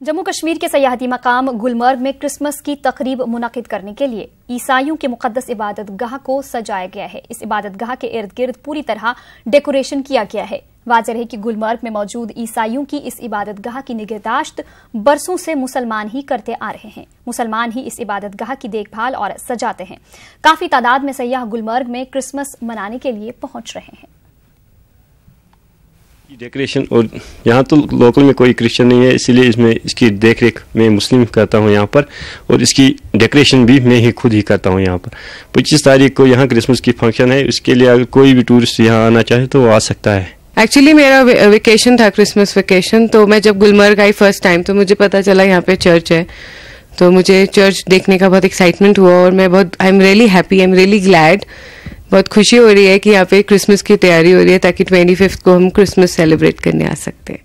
जम्मू कश्मीर के सयाहती मकाम गुलमर्ग में क्रिसमस की तकरीब मुनक़िद करने के लिए ईसाइयों के मुक़द्दस इबादत गाह को सजाया गया है। इस इबादत गाह के इर्द गिर्द पूरी तरह डेकोरेशन किया गया है। वाज़ेह है कि गुलमर्ग में मौजूद ईसाइयों की इस इबादत गाह की निगहदाश्त बरसों से मुसलमान ही करते आ रहे हैं। मुसलमान ही इस इबादत गाह की देखभाल और सजाते हैं। काफी तादाद में सयाह गुलमर्ग में क्रिसमस मनाने के लिए पहुंच रहे हैं। डेकोरेशन और यहाँ तो लोकल में कोई क्रिश्चियन नहीं है, इसलिए इसकी देख रेख मैं मुस्लिम करता हूँ यहाँ पर, और इसकी डेकोरेशन भी मैं ही खुद ही करता हूँ यहाँ पर। 25 तारीख को यहाँ क्रिसमस की फंक्शन है, उसके लिए अगर कोई भी टूरिस्ट यहाँ आना चाहे तो वो आ सकता है। एक्चुअली मेरा वेकेशन था, क्रिसमस वेकेशन, तो मैं जब गुलमर्ग आई फर्स्ट टाइम तो मुझे पता चला यहाँ पे चर्च है, तो मुझे चर्च देखने का बहुत एक्साइटमेंट हुआ और मैं बहुत I am really happy, I am really glad, बहुत खुशी हो रही है कि यहाँ पे क्रिसमस की तैयारी हो रही है ताकि 25 को हम क्रिसमस सेलिब्रेट करने आ सकते हैं।